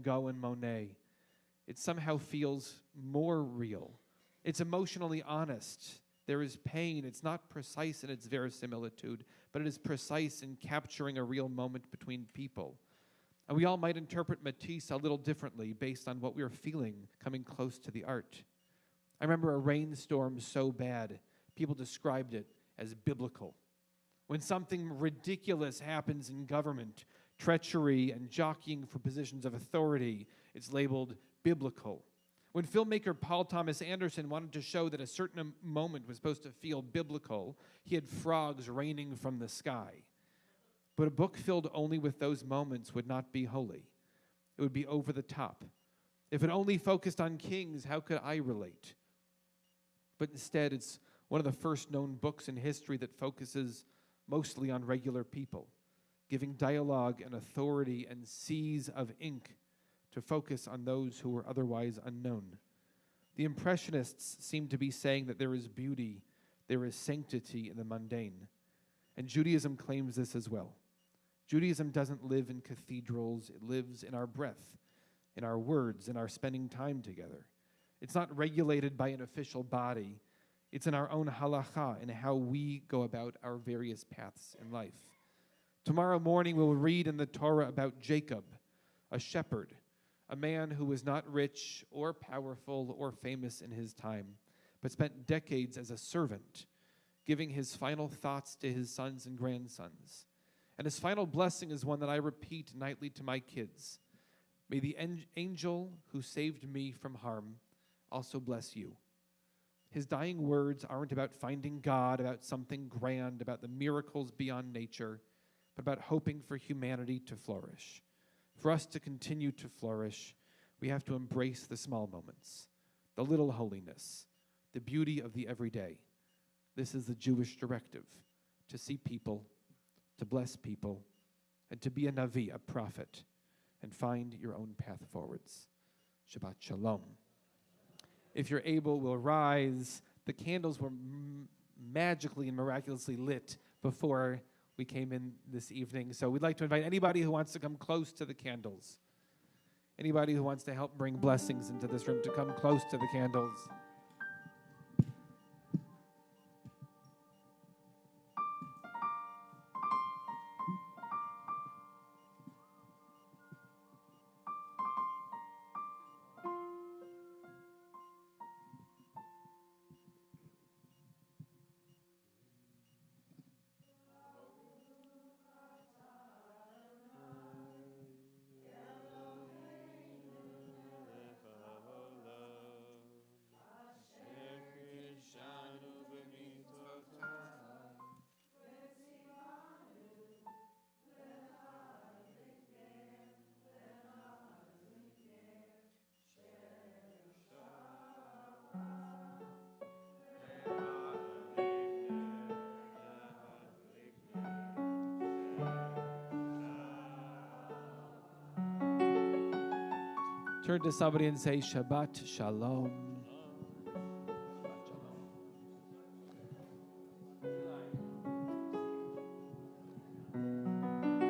Gogh and Monet, it somehow feels more real. It's emotionally honest. There is pain. It's not precise in its verisimilitude, but it is precise in capturing a real moment between people. And we all might interpret Matisse a little differently based on what we are feeling coming close to the art. I remember a rainstorm so bad, people described it as biblical. When something ridiculous happens in government, treachery and jockeying for positions of authority, it's labeled biblical. When filmmaker Paul Thomas Anderson wanted to show that a certain moment was supposed to feel biblical, he had frogs raining from the sky. But a book filled only with those moments would not be holy. It would be over the top. If it only focused on kings, how could I relate? But instead, it's one of the first known books in history that focuses mostly on regular people, giving dialogue and authority and seas of ink to focus on those who were otherwise unknown. The Impressionists seem to be saying that there is beauty, there is sanctity in the mundane. And Judaism claims this as well. Judaism doesn't live in cathedrals, it lives in our breath, in our words, in our spending time together. It's not regulated by an official body. It's in our own halakha and how we go about our various paths in life. Tomorrow morning we'll read in the Torah about Jacob, a shepherd, a man who was not rich or powerful or famous in his time, but spent decades as a servant, giving his final thoughts to his sons and grandsons. And his final blessing is one that I repeat nightly to my kids. May the angel who saved me from harm also bless you. His dying words aren't about finding God, about something grand, about the miracles beyond nature, but about hoping for humanity to flourish. For us to continue to flourish, we have to embrace the small moments, the little holiness, the beauty of the everyday. This is the Jewish directive, to see people, to bless people, and to be a Navi, a prophet, and find your own path forwards. Shabbat Shalom. If you're able, we'll rise. The candles were magically and miraculously lit before we came in this evening. So we'd like to invite anybody who wants to come close to the candles. Anybody who wants to help bring blessings into this room to come close to the candles. Turn to somebody and say, Shabbat Shalom.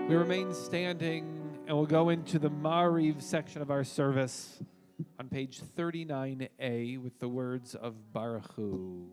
We remain standing, and we'll go into the Mariv section of our service on page 39a with the words of Baruch Hu.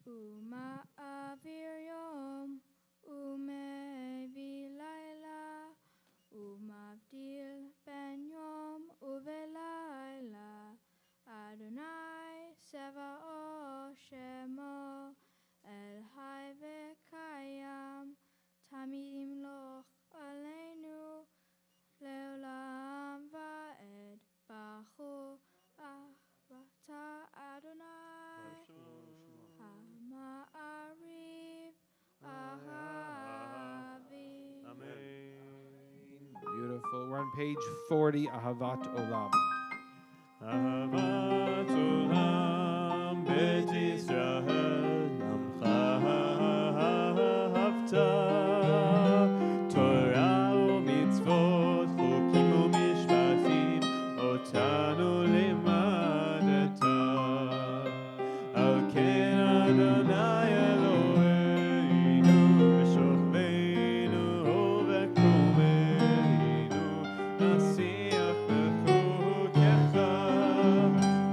Uma avir yom, ume vilayla, umavdil ben yom uvelayla. Adonai sevao shemo, el hai vekayam, tamid imloch aleinu, leolam vaed. We're on page 40, Ahavat Olam. אהבת עולם בית ישראל עמך אהבת תורה ומצוות חוקים ומשפטים אותנו לימדת על כן אדוני אלוהינו בשוכבנו ובקומנו נשיח בחוקך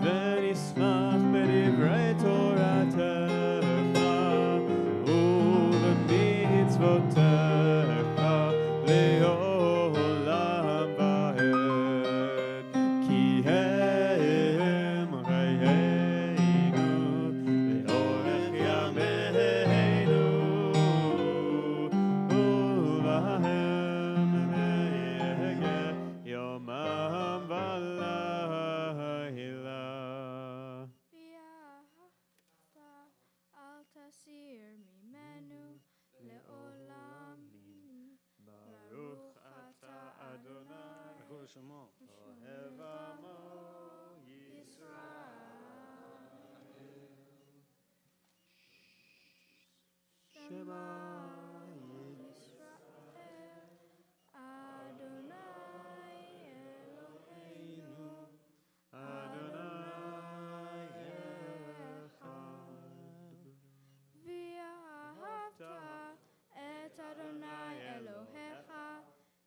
ונשמח בדברי תורתך ובמצוותך לעולם ועד כי הם חיינו לאורך ימינו ובהם נהגה יומם ולילה. ואהבת אל תסיר ממנו לעולם. ברוך אתה אדוני בכל שמו. אוהב עמו ישראל. שמע ישראל, אדוני אלוהינו, אדוני אחד. ואהבת את אדוני אלוהיך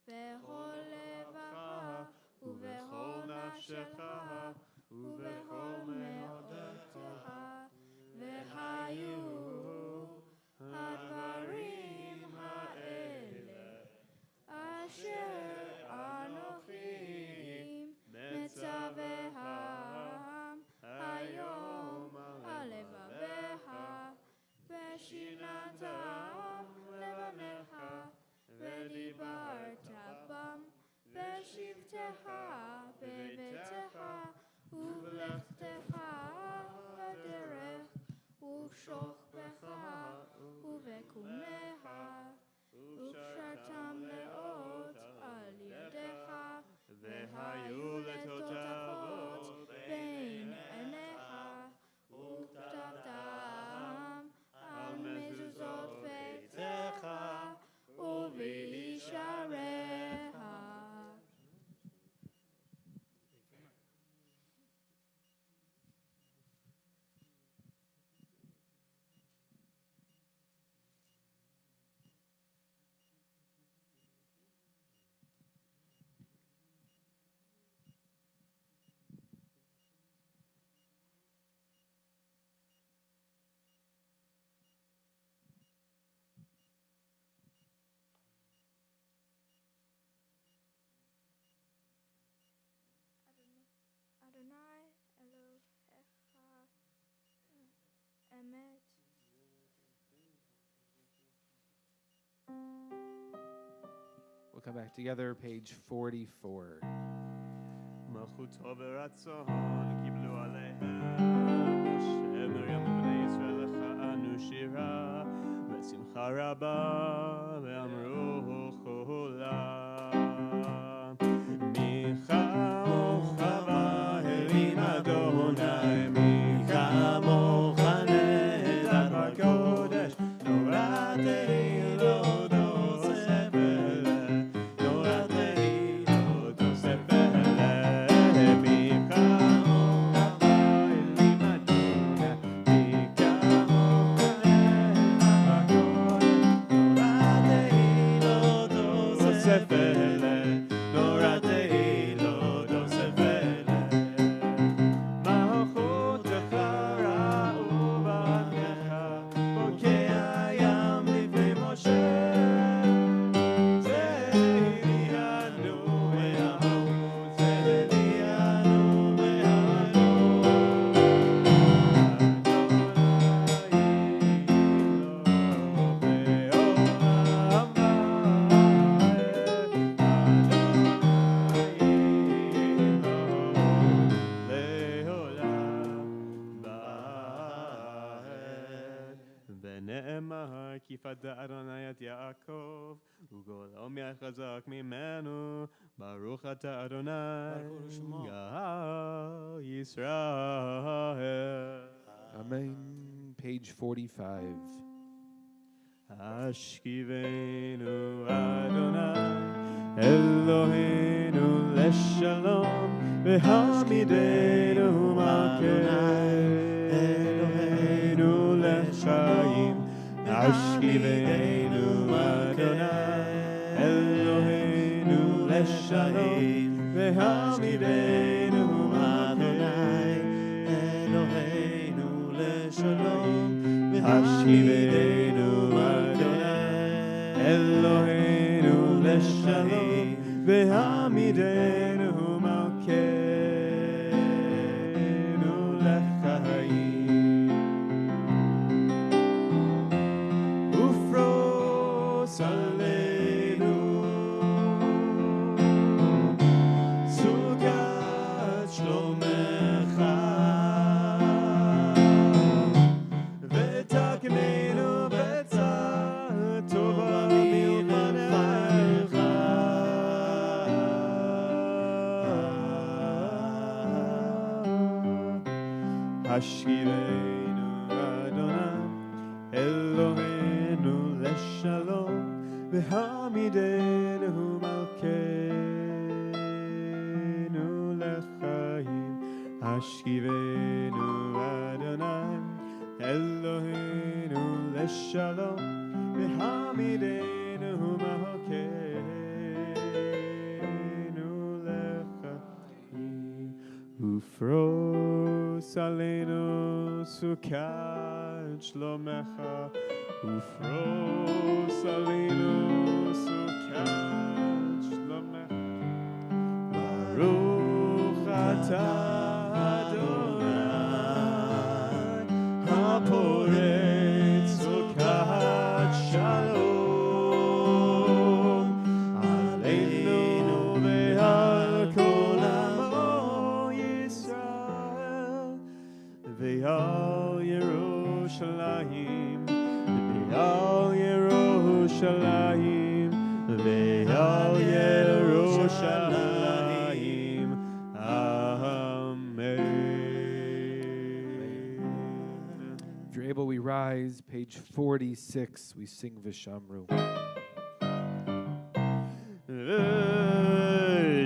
בכל לבבך ובכל נפשך ובכל מאודך, והיו הדברים האלה אשר אנוכי מצווהם היום על לבביך ושיננתם לבניך ודיברת בם בשבתך בביתך ובלכתך בדרך ובשוכבך ובקומך וקשרתם לאות על ידיך והיו לטוטפות בין עיניך וכתבתם על מזוזות ביתך ובישעריך. אדוני אלוהיך אמת. We'll come back together, page 44. מלכותו ורצון קיבלו עליהם משה מרים ובני ישראל לכנו שירה ושמחה רבה ואמרו כולם מי כמוך באלים אדוני מי כמוך נהדר בקודש נורא תהילות עושה פלא נורא תהילות עושה פלא מי כמוך באלים אדוני מי כמוך נהדר בקודש נורא כי פדה אדוני את יעקב, וגולו חזק ממנו, ברוך אתה אדוני, גאל ישראל. Amen. Page 45. השכיבנו אדוני, אלוהינו לשלום, והעמידנו אלוהינו לחיים. השכיבנו אדוני, אלוהינו לשלום, והעמידנו אלוהינו לשלום. השכיבנו אדוני, אלוהינו לשלום, והעמידנו מלכנו לחיים. ופרוס עלינו סוכת שלומך, ותקננו בצד טובה מלפניך. השכיבנו אדוני, אלוהינו לשלום, והעמידנו מלכנו לחיים. השכיבנו אדוני, אלוהינו לשלום, והעמידנו מלכנו לחיים. ופרוס עלינו סוכת שלומך, ופרוס עלינו סוכת שלומך. ברוך אתה אדוני, הפורץ סוכת שלום, עלינו ועל כל עמו ישראל, ועל ירושלים, ועל ירושלים, ועל ירושלים. Amen. If you're able, we rise. Page 46. We sing Vishamru.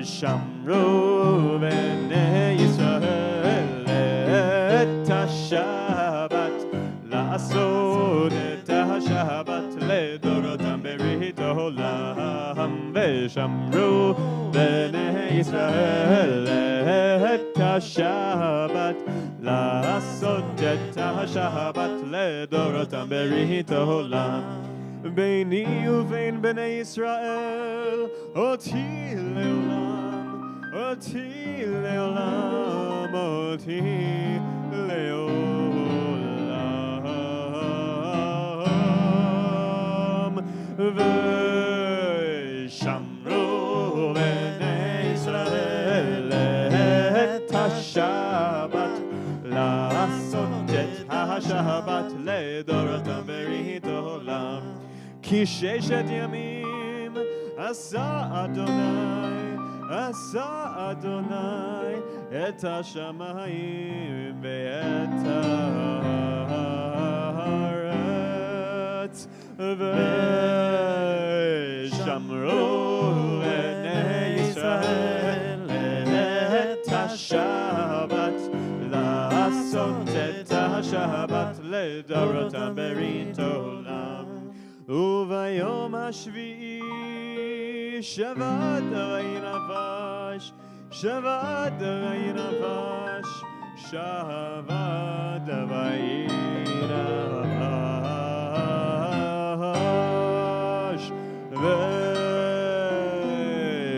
שמרו בני ישראל את השבת, לעשות את השבת לדורותם ברית העולם. ושמרו בני ישראל את השבת, לעשות את השבת לדורותם ברית העולם. ביני ובין בני ישראל אותי לעולם, אותי לעולם, אותי לעולם. ושמרו בני ישראל את השבת, לעשות את השבת לדורותם ברית העולם. כי ששת ימים עשה אדוני, עשה אדוני את השמיים ואת הארץ. ושמרו בני ישראל את השבת, לעשות את השבת לדורותם ברית העולם. וביום השביעי שבת ויינבש, שבת ויינבש, שבת ויינבש.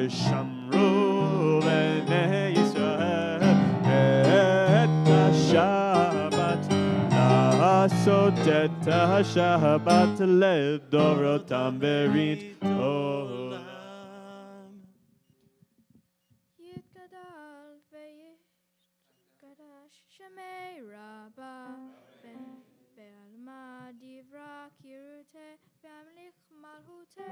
ושמרו בני ישראל את השבת, לעשות את השבת לדורותם ברית עולם. יתגדל ויתקדש שמי רבה בעלמא Adivra kirute family malhute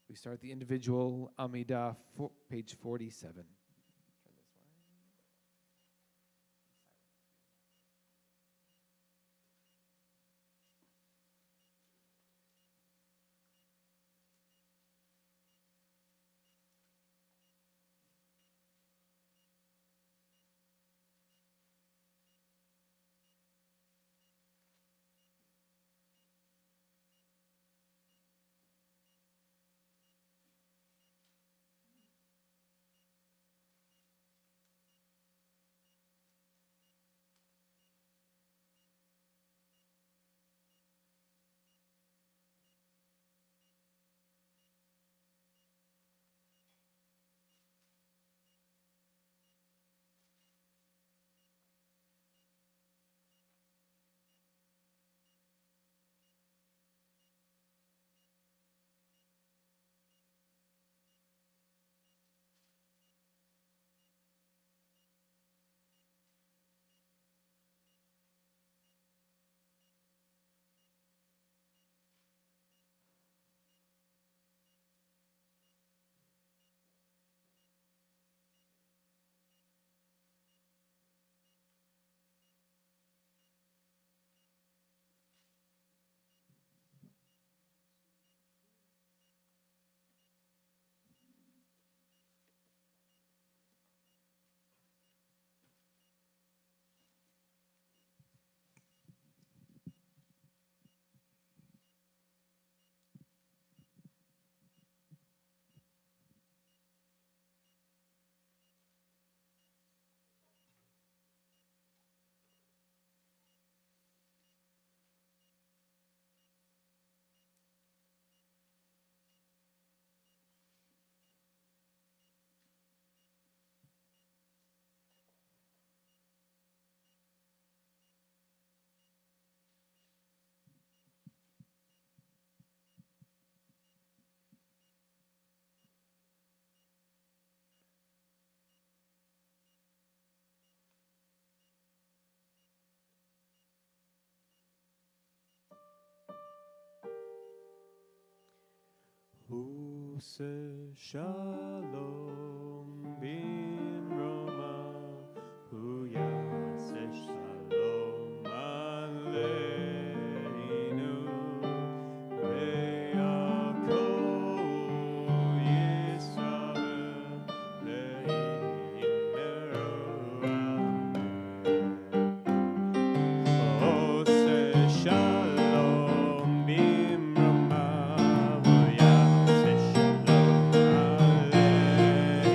We start the individual Amidah, page 47. Use shalom bin Roma, Huyase shalom aleinu, Ve'akol Yisrael le'imeru amen. Use shalom bin Roma, Huyase shalom aleinu, Ve'akol Yisrael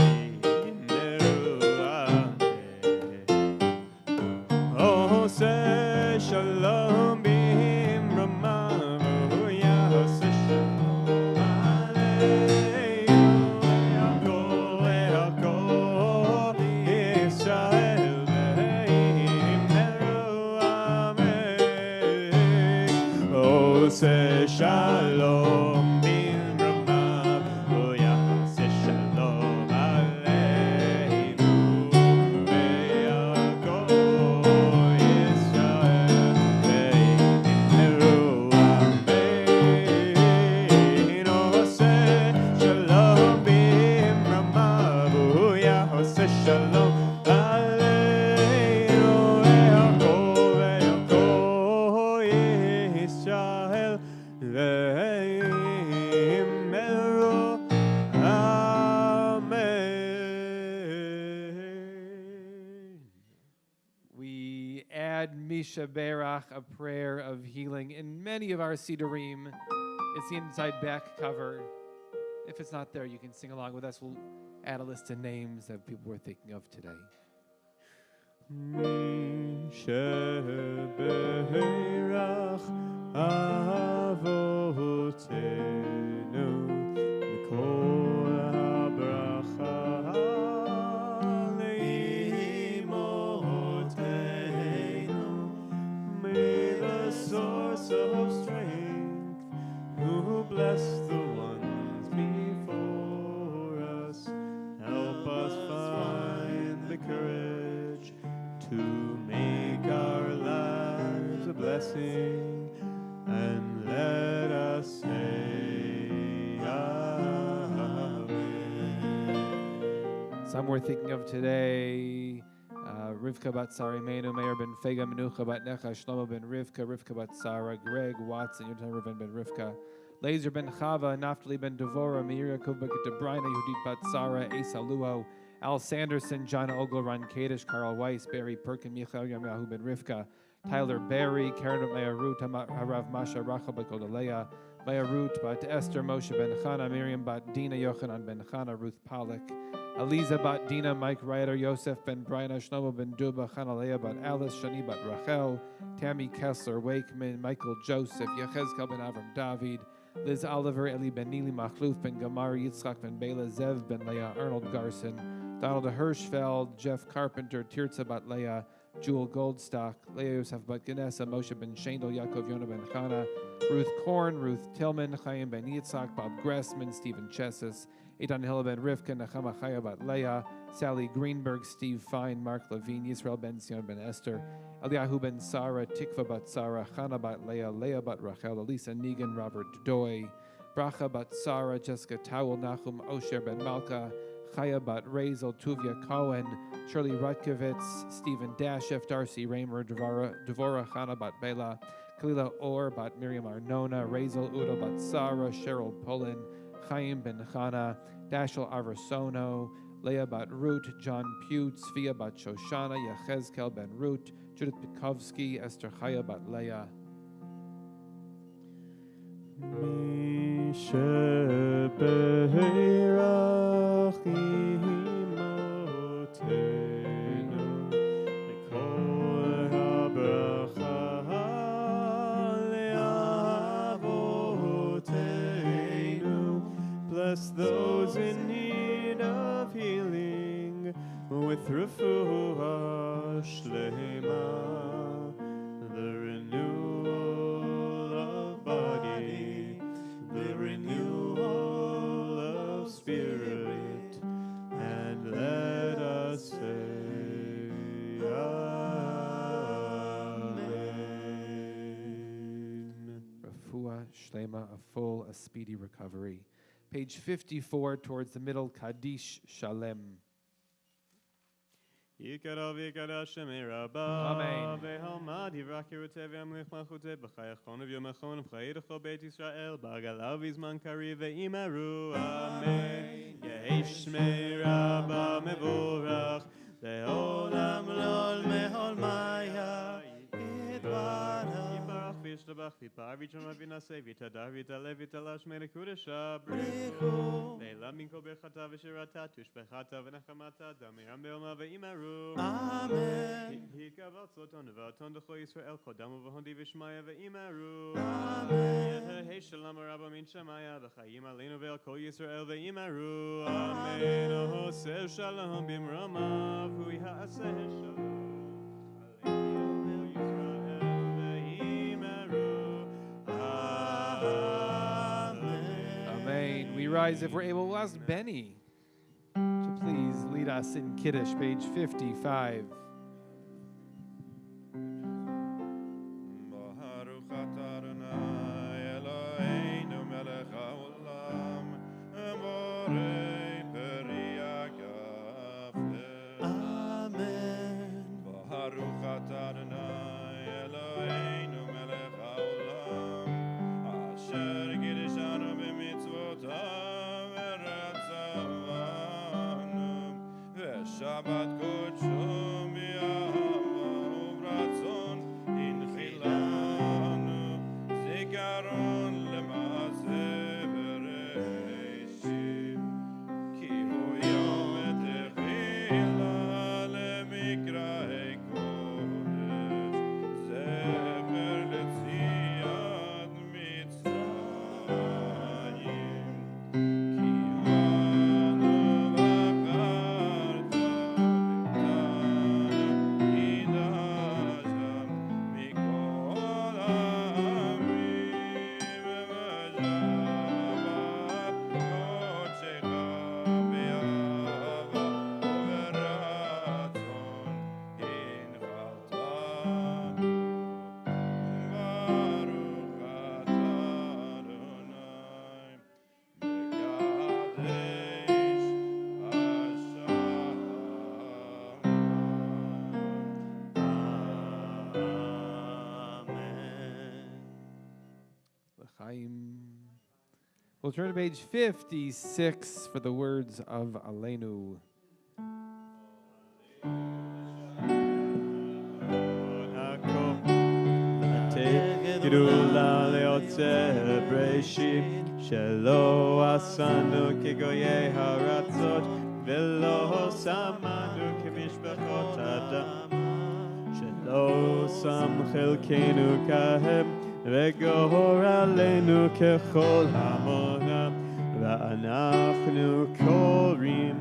le'imeru amen. Ose shalom bimrama, Yase shalom aleinu, Ve'akol Yisrael le'imeru amen. Ose shalom bimrama, Yase shalom aleinu, Ve'akol Yisrael le'imeru Yad Misha Berach, a prayer of healing. In many of our Sidurim, it's the inside back cover. If it's not there, you can sing along with us. We'll add a list of names of people we're thinking of today. Berach Avotenu Mikol habracha leimotenu. May the source of strength, who bless the ones before us, help us find the courage to make our lives a blessing, and let us say Amen. Some we're thinking of today, Rivka bat Sara Imenu, Meir ben Fega, Menucha bat Necha, Shlomo ben Rivka bat Sara, Greg Watson, Yonatan Reuven ben Rivka, Lazer ben Chava, Naftali ben Devora, Meir Yaakov ben Debrina, Yehudit bat Sara, Asa Luo, Al Sanderson, John Ogler, Ron Kadish, Carl Weiss, Barry Perkin, Michael Yamahu ben Rivka, Tyler Barry, Karen Maya Root, Harav Masha, Rachel bat Godaleah, Maya Root bat Esther, Moshe ben Chana, Miriam bat Dina, Yochanan ben Chana, Ruth Pollack, Aliza bat Dina, Mike Ryder, Yosef ben Brian, Shlomo ben Duba, Chanaleah bat Alice, Shani bat Rachel, Tammy Kessler, Wakeman, Michael Joseph, Yechezkel ben Avram David, Liz Oliver, Eli ben Nili, Machluf ben Gamar, Yitzchak ben Bela, Zev ben Leah, Arnold Garson, Donald Hirschfeld, Jeff Carpenter, Tirza bat Leah, Jewel Goldstock, Leah Yosef bat Ganessa, Moshe ben Shendel, Yaakov Yonah ben Chana, Ruth Korn, Ruth Tillman, Chaim ben Yitzhak, Bob Gressman, Stephen Chessis, Eitan Hilla ben Rivka, Nachama Chaya bat Leah, Sally Greenberg, Steve Fine, Mark Levine, Yisrael ben Sion ben Esther, Eliyahu ben Sarah, Tikva bat Sarah, Chana bat Leah, Leah bat Rachel, Elisa Negan, Robert Doy, Bracha bat Sarah, Jessica Towel, Nachum Osher ben Malka, Chaya bat Razel, Tuvia Cohen, Shirley Rutkovitz, Stephen Dashef, Darcy Raymer, Devora Chana bat Bela, Kalila Or bat Miriam Arnona, Razel Udo bat Sarah, Cheryl Pullen, Chaim ben Chana, Dashel Arvasono, Leah bat Root, John Pugh, Svia bat Shoshana, Yechezkel ben Root, Judith Pikovsky, Esther Chaya bat Leah. Bless those in need of healing with refuah shlema, the renewal of body, the renewal of spirit, and let us say Amen. Refuah Shlema, a full, a speedy recovery. Page 54 towards the middle, Kaddish Shalem. Yikarav yikara shemei rabba Amen. ve'halmad yivrak yeruteh ve'amlich malchuteh b'chayachon v'yomachon v'chayidecho beit Yisrael b'agalav v'zman kari ve'imaru Amen. Yehi shmei rabba mevorach le'olam lol mehol maya yitbarach Yibarach v'yishtabach v'yitpar v'yitzon v'yinaseh v'yitadar v'yitalev v'yitalash melekudesha brichu le'elam minko berchata v'shirata tushbechata v'nechamata damiram be'oma ve'imaru Amen. Hikavat zoton v'aton d'cho Yisrael kodamu v'hondi v'shmaya ve'imaru Amen. Yehi shalom rabba min shamaya v'chayim aleinu ve'al kol Yisrael ve'imaru Amen. Ohoseh shalom b'imramav hu ya'aseh shalom Amen. We rise if we're able. We'll ask Benny to please lead us in Kiddush, page 55. Shabbat kodsho mi'ava u'bratzon Chaim. We'll turn to page 56 for the words of Aleinu. גדולה ליוצא בראשית שלא עשנו כגויי הארצות ולא שמנו כמשפחות אדם שלא שם חלקנו כהם וגורלנו ככל המונם ואנחנו קוראים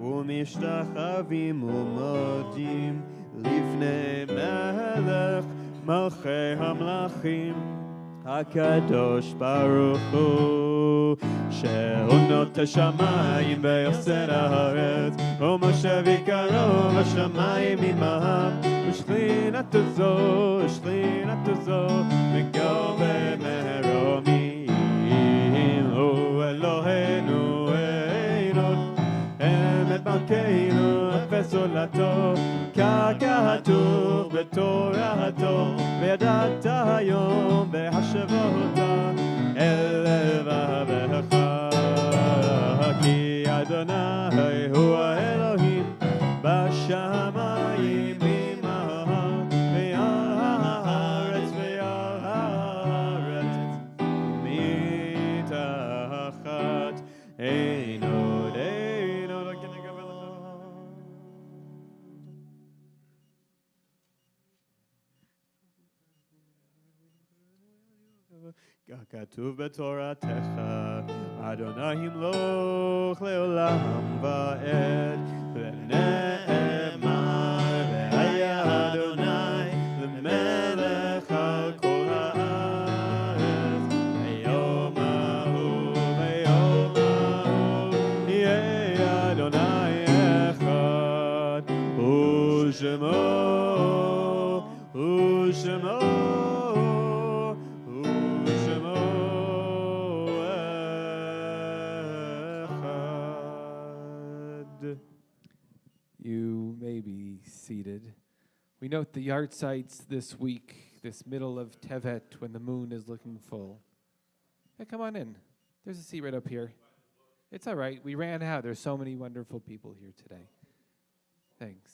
ומשתחווים ומודים לפני מלך מלכי המלכים הקדוש ברוך הוא שעונות השמיים ויוסד הארץ ומושב יקרו בשמיים עמהם ושכינתו זו וגו במרומים הוא אלוהינו אינו אמת מלכנו אפס עולתו ככתוב בתורתו וידעת היום והשבות אל לבבך כי אדוני הוא האלוהים בשמיים עמהם ועל הארץ מתחת אין עוד לא כנגבל לך ככתוב בתורתך אדוני ימלוך לעולם ועד ונאמר והיה אדוני למלך על כל הארץ ביום ההוא יהיה אדוני אחד ושמו You may be seated. We note the yard sites this week, this middle of Tevet, when the moon is looking full. Hey, come on in. There's a seat right up here. It's all right. We ran out. There's so many wonderful people here today. Thanks.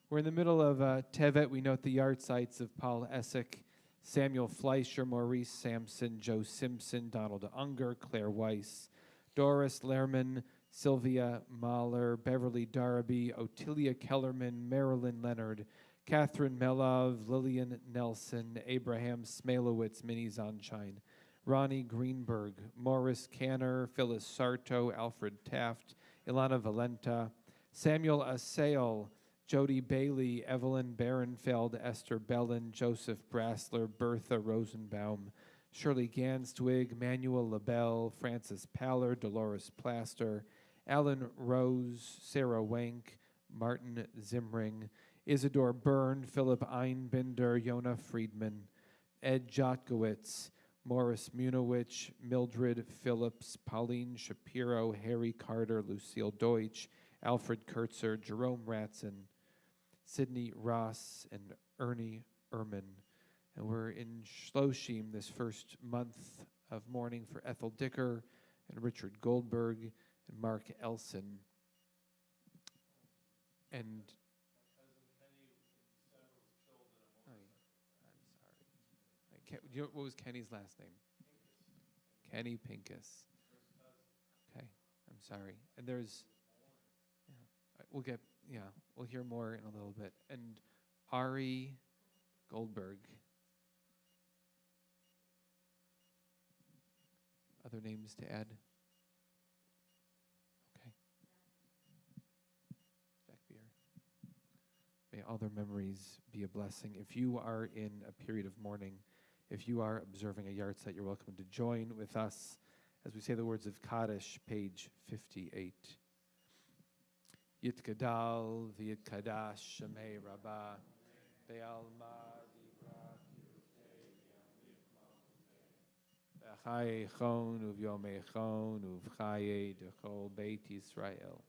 We're in the middle of Tevet. We note the yard sites of Paul Essick, Samuel Fleischer, Maurice Sampson, Joe Simpson, Donald Unger, Claire Weiss, Doris Lehrman, Sylvia Mahler, Beverly Darby, Ottilia Kellerman, Marilyn Leonard, Catherine Melov, Lillian Nelson, Abraham Smalowitz, Minnie Zonshine, Ronnie Greenberg, Morris Canner, Phyllis Sarto, Alfred Taft, Ilana Valenta, Samuel Assail, Jody Bailey, Evelyn Barenfeld, Esther Bellin, Joseph Brassler, Bertha Rosenbaum, Shirley Ganstwig, Manuel LaBelle, Francis Paller, Dolores Plaster, Alan Rose, Sarah Wank, Martin Zimring, Isidore Byrne, Philip Einbinder, Yona Friedman, Ed Jotkowitz, Morris Munowich, Mildred Phillips, Pauline Shapiro, Harry Carter, Lucille Deutsch, Alfred Kurtzer, Jerome Ratson, Sidney Ross, and Ernie Ehrman. And we're in Shloshim this first month of mourning for Ethel Dicker and Richard Goldberg and Mark Elson. And you know, what was Kenny's last name? Kenny Pincus. Okay, I'm sorry. And there's, we'll hear more in a little bit. And Ari Goldberg. Other names to add? Okay. Jack Beer. May all their memories be a blessing. If you are in a period of mourning, if you are observing a yard site, you're welcome to join with us as we say the words of Kaddish, page 58. Yitkadal v'yitkadash shemei rabbah be'alma v'chayechon uv'yomechon uv'chaye dechol beit Yisrael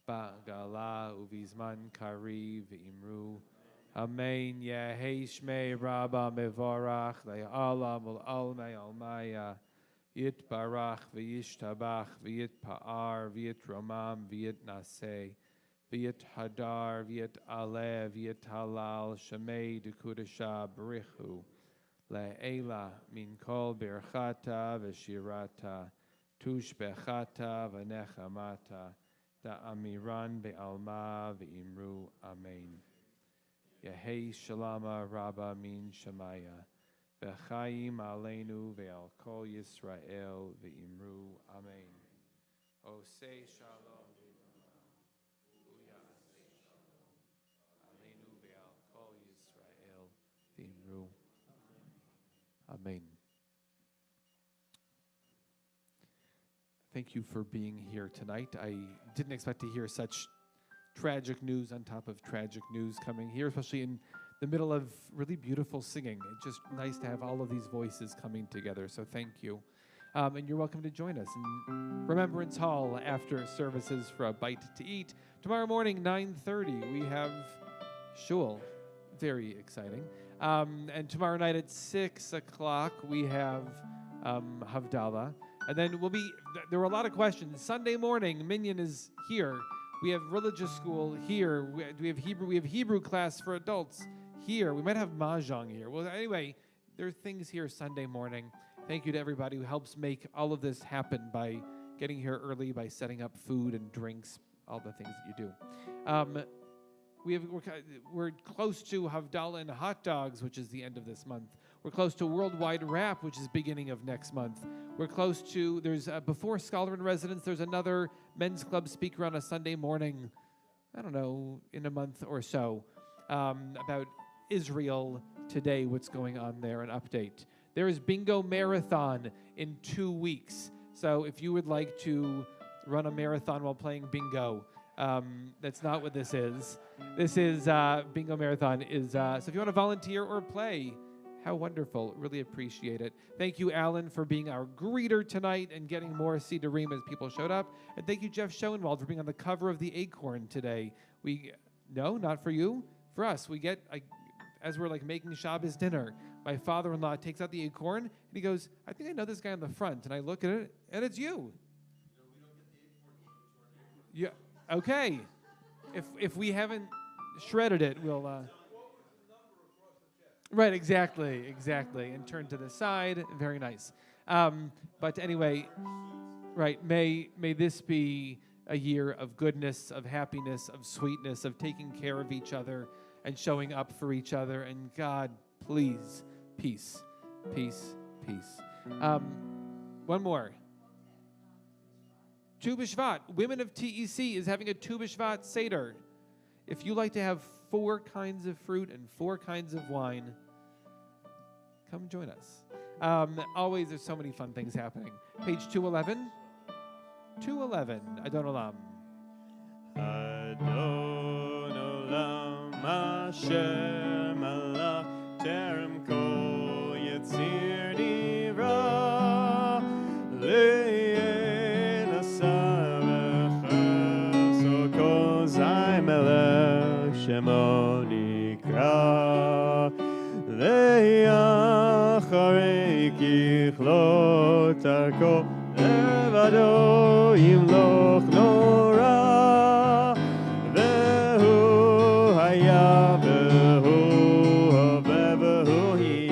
ba'gala uv'izman kari v'imru Amen. Yehei shmei Rabba mevorach le'alam ul'almei almaya Yitbarach v'yishtabach v'yitpa'ar v'yitromam v'yitnaseh v'yithadar v'yitaleh v'yitalal shemei dekudasha b'richu le'ela min kol birchata v'shirata tushbechata v'nechamata da'amiran be'alma v'imru amen. Yehei shalama rabba min shamaya v'chaim aleinu ve'al kol Yisrael v'imru amen. Osei shalom aleinu ve'al kol Yisrael v'imru amen. Thank you for being here tonight. I didn't expect to hear such tragic news on top of tragic news coming here, especially in the middle of really beautiful singing. It's just nice to have all of these voices coming together, so thank you. And you're welcome to join us in Remembrance Hall after services for a bite to eat. Tomorrow morning, 9:30, we have shul. Very exciting. And tomorrow night at 6 o'clock, we have Havdalah. And then there were a lot of questions. Sunday morning, Minyan is here. We have religious school here. We have Hebrew class for adults here. We might have Mahjong here. Well, anyway, there are things here Sunday morning. Thank you to everybody who helps make all of this happen by getting here early, by setting up food and drinks, all the things that you do. We're close to Havdalah and hot dogs, which is the end of this month. We're close to Worldwide Rap, which is beginning of next month. We're close to, before Scholar in Residence, there's another men's club speaker on a Sunday morning, I don't know, in a month or so, about Israel today, what's going on there, an update. There is Bingo Marathon in 2 weeks. So if you would like to run a marathon while playing bingo, that's not what this is. This is, Bingo Marathon is, so if you want to volunteer or play, how wonderful. Really appreciate it. Thank you, Alan, for being our greeter tonight and getting more Sidurim as people showed up. And thank you, Jeff Schoenwald, for being on the cover of the Acorn today. No, not for you. For us. We get, as we're making Shabbos dinner, my father-in-law takes out the Acorn, and he goes, I think I know this guy on the front. And I look at it, and it's you. We don't get the Acorn. Yeah. Okay. If we haven't shredded it, we'll... Right, exactly, and turn to the side. Very nice. But anyway, right, may this be a year of goodness, of happiness, of sweetness, of taking care of each other and showing up for each other. And God, please, peace, peace, peace. One more. Tu B'Shvat. Women of TEC is having a Tu B'Shvat Seder. If you like to have 4 kinds of fruit and 4 kinds of wine, come join us. Always, there's so many fun things happening. Page 211. 211. Adon Olam. Adon Olam Asher Malach Terem Kol Yetzir Nivra Le'en Asar V'Chesod Kol Zay Melech Shemo Nikra Le'acharei Kichlot Tarko Levado Yimloch Nora Vehu Haya Vehu Hove Vehu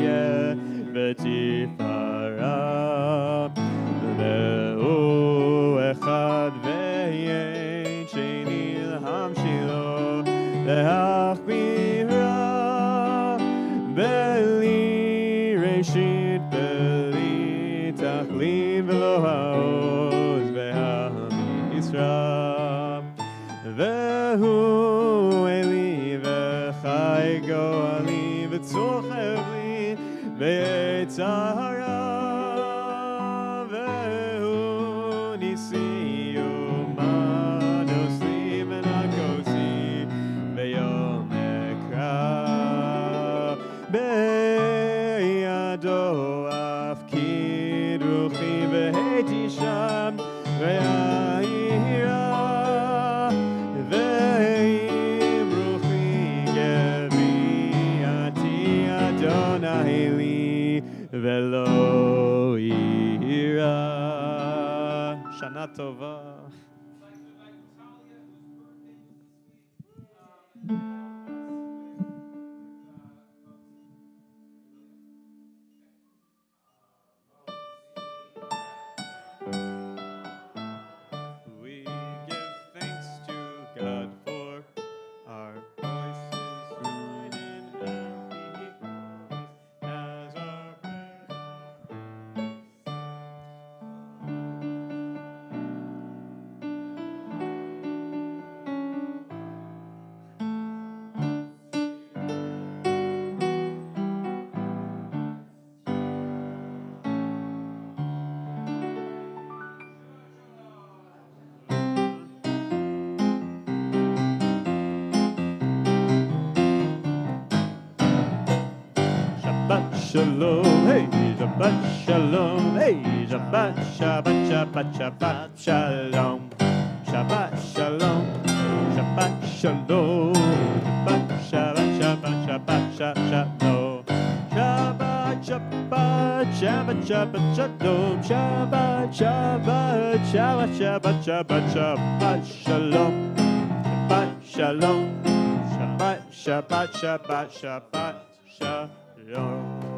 Yeh V'tifara Vehu Echad Ve'yein Sheni L'hamshilo Le'achbira Beli Reshit Beli Tachlin V'lo Ha'oz Ve'ha'amim Yisra Ve'hu Eli Ve'chai Go'ali V'tzochev Li Ve'etzahara Ve'hu Nisi Umanos Li V'nakosi Ve'yom Ekra Be'yado Afkid Ruchi Ve'heti Sham Ve'ahira Ve'im Ruchi Gevi'ati Adonai Li Ve'lo Ira Shana Tova. We give thanks to God for our voices united and we as our prayer. Shabbat shalom, hey, Shabbat shalom, hey, Shabbat, Shabbat, Shabbat, Shabbat shalom, Shabbat shalom, Shabbat shalom, Shabbat, Shabbat, Shabbat, Shabbat, shalom, Shabbat, Shabbat, Shabbat, Shabbat, shalom, Shabbat, Shabbat, Shabbat, Shabbat, Shabbat, Shabbat shalom, Shabbat shalom, Shabbat, Shabbat, Shabbat, Shabbat shalom.